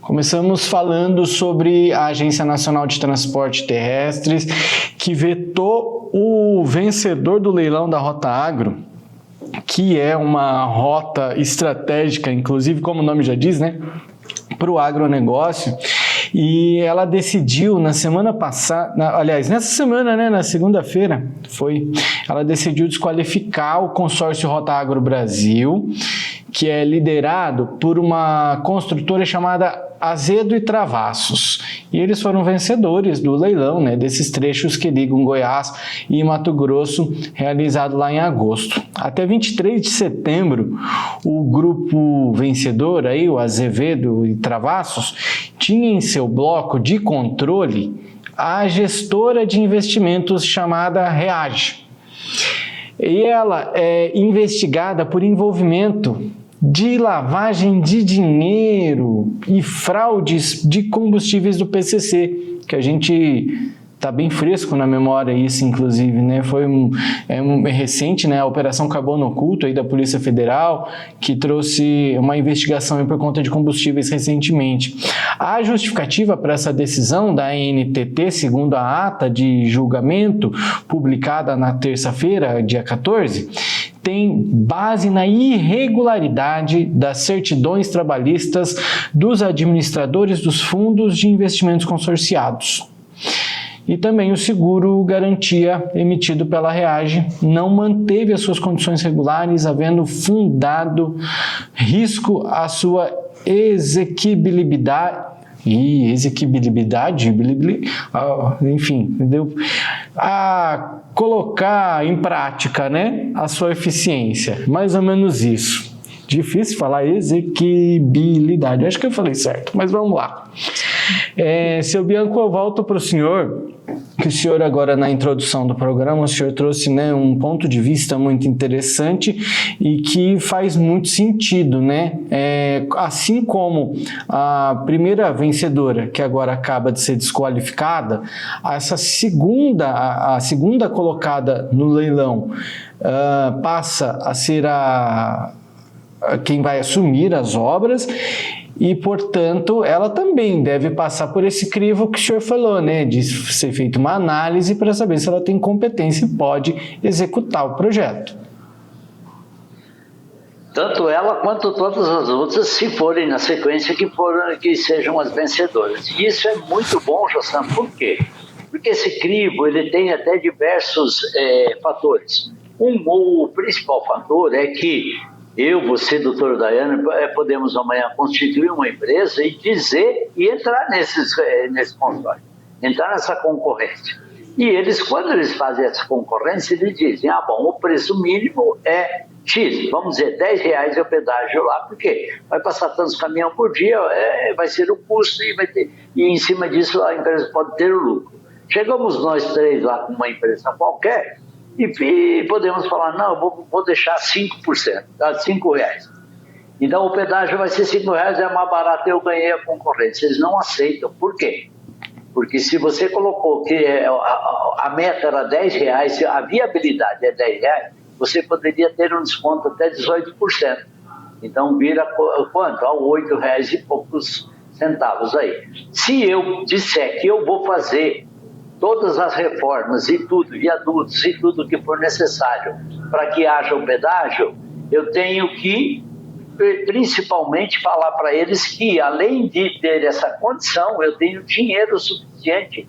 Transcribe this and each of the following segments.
Começamos falando sobre a Agência Nacional de Transporte Terrestres, que vetou o vencedor do leilão da Rota Agro, que é uma rota estratégica, inclusive, como o nome já diz, né, para o agronegócio. E ela decidiu na semana passada, nessa semana, né, na segunda-feira, ela decidiu desqualificar o consórcio Rota Agro Brasil, que é liderado por uma construtora chamada Azedo e Travassos. E eles foram vencedores do leilão, né, desses trechos que ligam Goiás e Mato Grosso, realizado lá em agosto. Até 23 de setembro, o grupo vencedor, aí, o Azedo e Travassos, tinha em seu bloco de controle a gestora de investimentos chamada Reage. E ela é investigada por envolvimento de lavagem de dinheiro e fraudes de combustíveis do PCC, que a gente tá bem fresco na memória isso, inclusive, né? Foi recente, né? A Operação Carbono Oculto aí da Polícia Federal, que trouxe uma investigação por conta de combustíveis recentemente. A justificativa para essa decisão da ANTT, segundo a ata de julgamento publicada na terça-feira, dia 14, tem base na irregularidade das certidões trabalhistas dos administradores dos fundos de investimentos consorciados. E também o seguro garantia emitido pela Reage não manteve as suas condições regulares, havendo fundado risco à sua a colocar em prática, né, a sua eficiência, mais ou menos isso. Difícil falar exequibilidade, acho que eu falei certo, mas vamos lá. Seu Bianco, eu volto para o senhor, que o senhor agora na introdução do programa, o senhor trouxe, né, um ponto de vista muito interessante e que faz muito sentido, né? Assim como a primeira vencedora, que agora acaba de ser desqualificada, a segunda colocada no leilão passa a ser quem vai assumir as obras. E, portanto, ela também deve passar por esse crivo que o senhor falou, né? De ser feita uma análise para saber se ela tem competência e pode executar o projeto. Tanto ela quanto todas as outras, se forem na sequência, que sejam as vencedoras. E isso é muito bom, Jossan. Por quê? Porque esse crivo ele tem até diversos fatores. O principal fator é que você, doutor Daiane, podemos amanhã constituir uma empresa e entrar nesse consórcio, entrar nessa concorrência. E eles, quando eles fazem essa concorrência, eles dizem, o preço mínimo é X, vamos dizer, R$10 é o pedágio lá, porque vai passar tantos caminhões por dia, vai ser o custo e em cima disso a empresa pode ter o lucro. Chegamos nós três lá com uma empresa qualquer, e podemos falar, não, eu vou deixar 5%, tá? R$5. Então o pedágio vai ser R$5, é mais barato, eu ganhei a concorrência. Eles não aceitam. Por quê? Porque se você colocou que a meta era R$10, a viabilidade é R$10, você poderia ter um desconto até 18%. Então vira quanto? A R$8 e poucos centavos aí. Se eu disser que eu vou fazer todas as reformas e tudo, viadutos e tudo que for necessário para que haja o pedágio, eu tenho que principalmente falar para eles que, além de ter essa condição, eu tenho dinheiro suficiente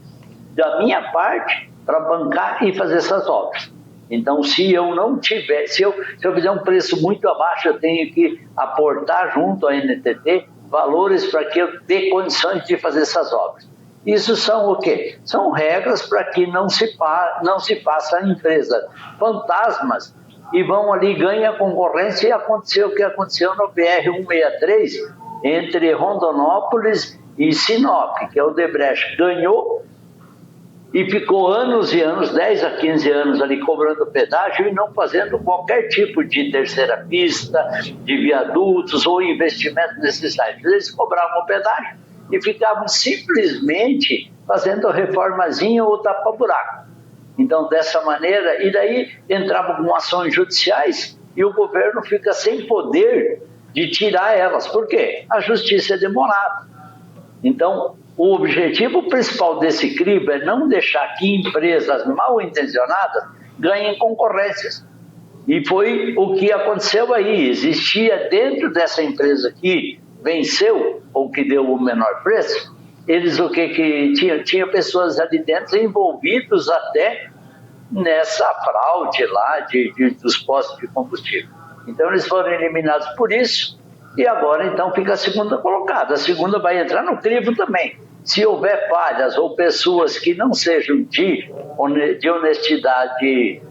da minha parte para bancar e fazer essas obras. Então, se eu não tiver, se eu fizer um preço muito abaixo, eu tenho que aportar junto à ANTT valores para que eu dê condições de fazer essas obras. Isso são o quê? São regras para que não se faça a empresa fantasmas e vão ali, ganham a concorrência, e aconteceu o que aconteceu no BR-163 entre Rondonópolis e Sinop, que é o Odebrecht ganhou e ficou anos e anos, 10 a 15 anos ali cobrando pedágio e não fazendo qualquer tipo de terceira pista, de viadutos ou investimento necessário. Eles cobravam o pedágio e ficavam simplesmente fazendo reformazinha ou tapa-buraco. Então, dessa maneira, e daí entravam com ações judiciais e o governo fica sem poder de tirar elas. Por quê? A justiça é demorada. Então, o objetivo principal desse crivo é não deixar que empresas mal intencionadas ganhem concorrências. E foi o que aconteceu aí. Existia dentro dessa empresa que venceu, ou que deu o menor preço, eles tinha pessoas ali dentro envolvidas até nessa fraude lá dos postos de combustível. Então eles foram eliminados por isso e agora então fica a segunda colocada. A segunda vai entrar no crivo também. Se houver falhas ou pessoas que não sejam de honestidade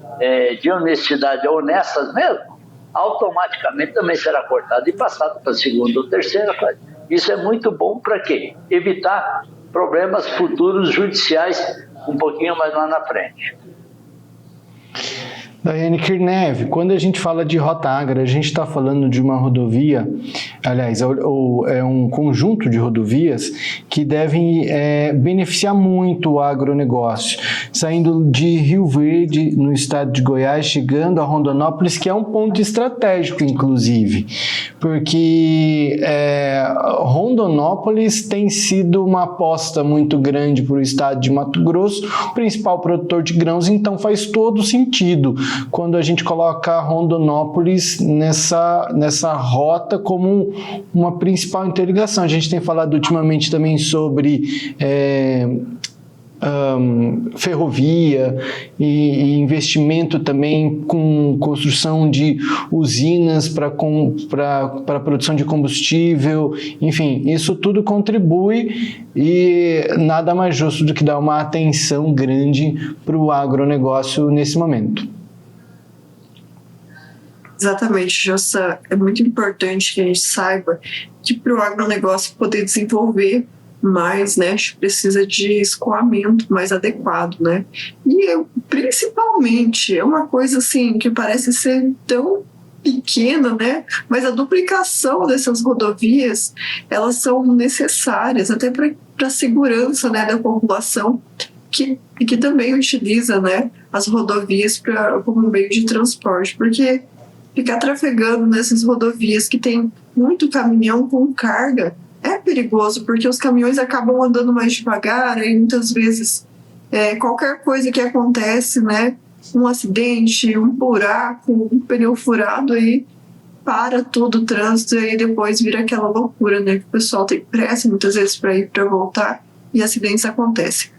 honestas mesmo, automaticamente também será cortado e passado para a segunda ou terceira fase. Isso é muito bom para quê? Evitar problemas futuros judiciais um pouquinho mais lá na frente. Daiane Kirnev, quando a gente fala de Rota Agra, a gente está falando de uma rodovia, aliás, é um conjunto de rodovias que devem beneficiar muito o agronegócio, saindo de Rio Verde, no estado de Goiás, chegando a Rondonópolis, que é um ponto estratégico, inclusive, porque Rondonópolis tem sido uma aposta muito grande para o estado de Mato Grosso, principal produtor de grãos, então faz todo sentido quando a gente coloca Rondonópolis nessa rota como uma principal interligação. A gente tem falado ultimamente também sobre ferrovia e investimento também com construção de usinas para a produção de combustível, enfim, isso tudo contribui e nada mais justo do que dar uma atenção grande para o agronegócio nesse momento. Exatamente, Jossa. É muito importante que a gente saiba que para o agronegócio poder desenvolver mais, né, a gente precisa de escoamento mais adequado, né? E principalmente, é uma coisa assim que parece ser tão pequena, né? Mas a duplicação dessas rodovias, elas são necessárias até para a segurança, né, da população que também utiliza, né, as rodovias como meio de transporte, porque ficar trafegando nessas rodovias que tem muito caminhão com carga é perigoso, porque os caminhões acabam andando mais devagar e muitas vezes qualquer coisa que acontece, né, um acidente, um buraco, um pneu furado, aí para todo o trânsito e aí depois vira aquela loucura, né, que o pessoal tem pressa muitas vezes para ir para voltar e acidentes acontecem.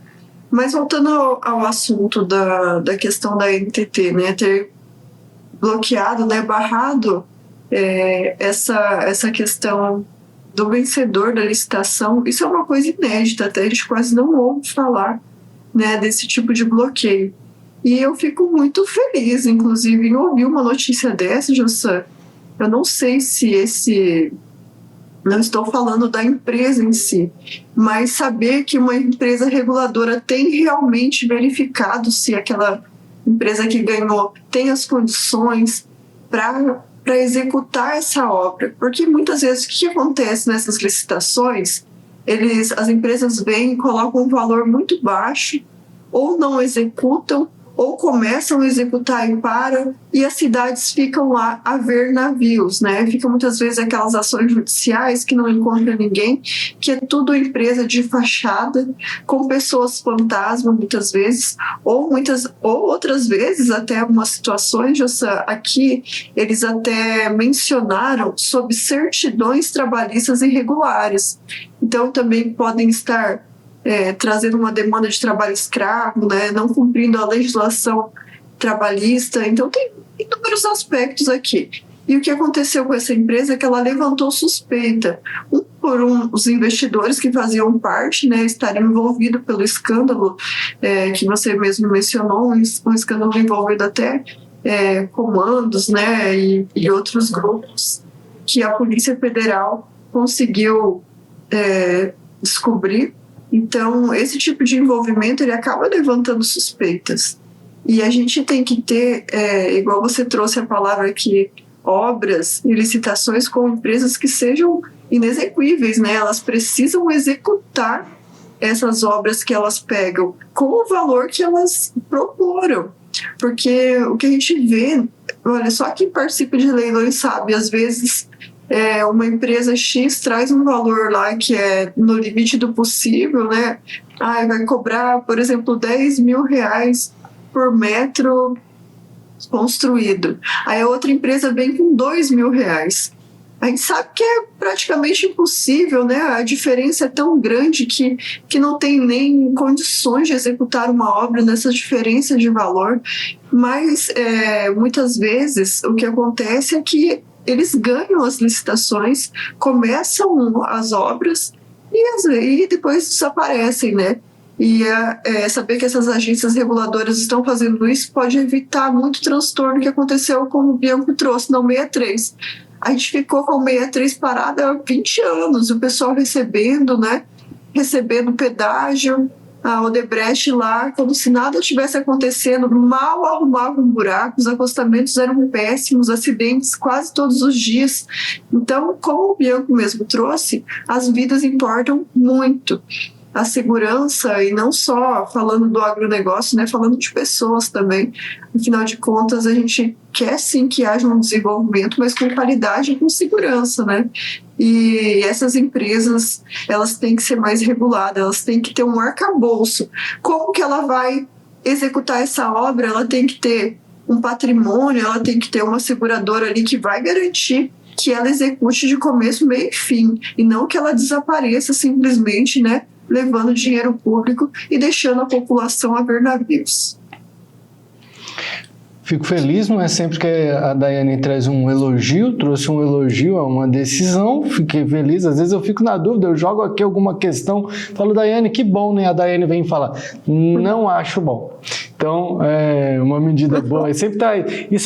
Mas voltando ao assunto da questão da NTT, né, ter bloqueado, né, barrado essa questão do vencedor da licitação, isso é uma coisa inédita, até a gente quase não ouve falar, né, desse tipo de bloqueio. E eu fico muito feliz, inclusive, em ouvir uma notícia dessa, Jossan. Eu não sei se não estou falando da empresa em si, mas saber que uma empresa reguladora tem realmente verificado se aquela empresa que ganhou tem as condições para executar essa obra. Porque muitas vezes o que acontece nessas licitações, as empresas vêm e colocam um valor muito baixo, ou não executam, ou começam a executar e param, e as cidades ficam lá a ver navios, né? Ficam muitas vezes aquelas ações judiciais que não encontram ninguém, que é tudo empresa de fachada, com pessoas fantasma muitas vezes, ou outras vezes, até algumas situações, aqui eles até mencionaram sobre certidões trabalhistas irregulares. Então também podem estar trazendo uma demanda de trabalho escravo, né, não cumprindo a legislação trabalhista. Então tem inúmeros aspectos aqui. E o que aconteceu com essa empresa é que ela levantou suspeita, os investidores que faziam parte, né, estariam envolvidos pelo escândalo que você mesmo mencionou, um escândalo envolvendo até comandos, né, e outros grupos que a Polícia Federal conseguiu descobrir. Então, esse tipo de envolvimento, ele acaba levantando suspeitas. E a gente tem que ter, igual você trouxe a palavra aqui, obras e licitações com empresas que sejam inexequíveis, né? Elas precisam executar essas obras que elas pegam com o valor que elas proporam. Porque o que a gente vê, olha, só quem participa de leilões sabe, às vezes uma empresa X traz um valor lá que é no limite do possível, né? Vai cobrar, por exemplo, R$10.000 por metro construído. Aí a outra empresa vem com R$2.000. A gente sabe que é praticamente impossível, né? A diferença é tão grande que não tem nem condições de executar uma obra nessa diferença de valor. Mas muitas vezes o que acontece é que eles ganham as licitações, começam as obras e depois desaparecem, né? E saber que essas agências reguladoras estão fazendo isso pode evitar muito transtorno que aconteceu, como o Bianco trouxe na 63. A gente ficou com a 63 parada há 20 anos, o pessoal recebendo, né? Recebendo pedágio, a Odebrecht lá, como se nada tivesse acontecendo, mal arrumavam buracos, os acostamentos eram péssimos, acidentes quase todos os dias. Então, como o Bianco mesmo trouxe, as vidas importam muito. A segurança, e não só falando do agronegócio, né, falando de pessoas também. Afinal de contas, a gente quer sim que haja um desenvolvimento, mas com qualidade e com segurança, né? E essas empresas, elas têm que ser mais reguladas, elas têm que ter um arcabouço. Como que ela vai executar essa obra? Ela tem que ter um patrimônio, ela tem que ter uma seguradora ali que vai garantir que ela execute de começo, meio e fim, e não que ela desapareça simplesmente, né, levando dinheiro público e deixando a população a ver navios. Fico feliz, não é sempre que a Daiane traz um elogio, trouxe um elogio a uma decisão, fiquei feliz, às vezes eu fico na dúvida, eu jogo aqui alguma questão, falo, Daiane, que bom, né? A Daiane vem falar, não acho bom. Então, é uma medida boa. Isso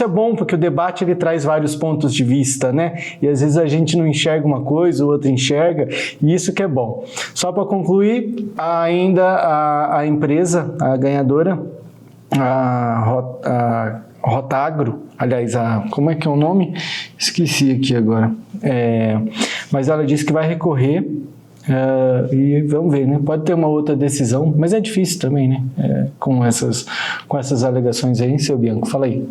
é bom, porque o debate ele traz vários pontos de vista, né? E às vezes a gente não enxerga uma coisa, o outro enxerga, e isso que é bom. Só para concluir, ainda a empresa, a ganhadora, a Rotagro, aliás, como é que é o nome? Esqueci aqui agora. Mas ela disse que vai recorrer. E vamos ver, né? Pode ter uma outra decisão, mas é difícil também, né? Com essas alegações aí, seu Bianco, fala aí.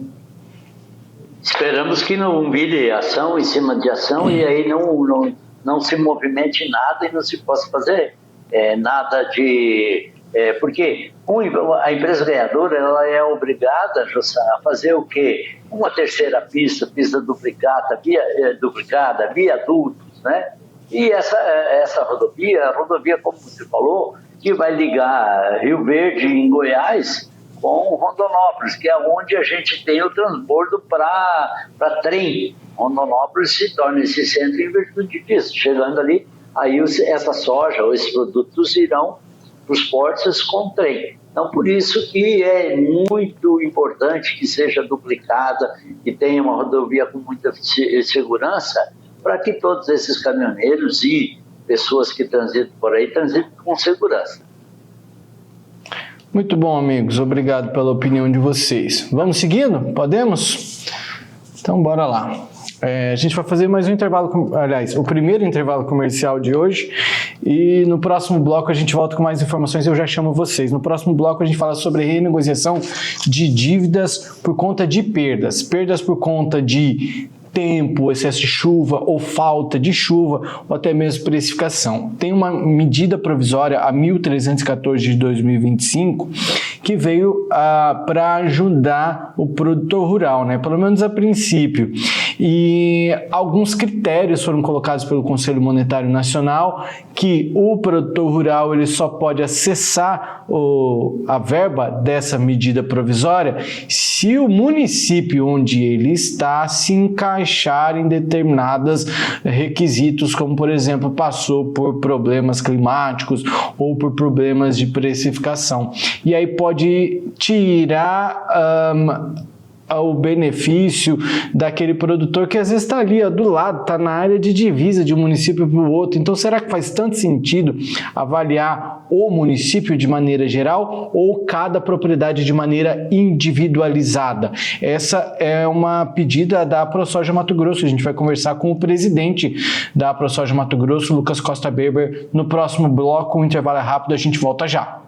Esperamos que não vire ação em cima de ação e aí não se movimente nada e não se possa fazer nada de... porque a empresa ganhadora ela é obrigada, Jossan, a fazer o quê? Uma terceira pista duplicada, viadutos, né? E essa rodovia, como você falou, que vai ligar Rio Verde, em Goiás, com Rondonópolis, que é onde a gente tem o transbordo para trem. Rondonópolis se torna esse centro em virtude disso. Chegando ali, aí essa soja ou esses produtos irão para os portos com trem. Então, por isso que é muito importante que seja duplicada, que tenha uma rodovia com muita segurança, para que todos esses caminhoneiros e pessoas que transitam por aí transitem com segurança. Muito bom, amigos. Obrigado pela opinião de vocês. Vamos seguindo? Podemos? Então, bora lá. A gente vai fazer mais um intervalo, aliás, o primeiro intervalo comercial de hoje, e no próximo bloco a gente volta com mais informações, eu já chamo vocês. No próximo bloco a gente fala sobre renegociação de dívidas por conta de perdas por conta de tempo, excesso de chuva ou falta de chuva ou até mesmo precificação. Tem uma medida provisória, a 1314 de 2025, que veio para ajudar o produtor rural, né? Pelo menos a princípio. E alguns critérios foram colocados pelo Conselho Monetário Nacional, que o produtor rural ele só pode acessar a verba dessa medida provisória se o município onde ele está se encaixar em determinados requisitos, como por exemplo, passou por problemas climáticos ou por problemas de precificação. E aí pode tirar o benefício daquele produtor que às vezes está ali do lado, está na área de divisa de um município para o outro. Então, será que faz tanto sentido avaliar o município de maneira geral ou cada propriedade de maneira individualizada? Essa é uma pedida da ProSoja Mato Grosso. A gente vai conversar com o presidente da ProSoja Mato Grosso, Lucas Costa Berber, no próximo bloco. O intervalo é rápido, a gente volta já.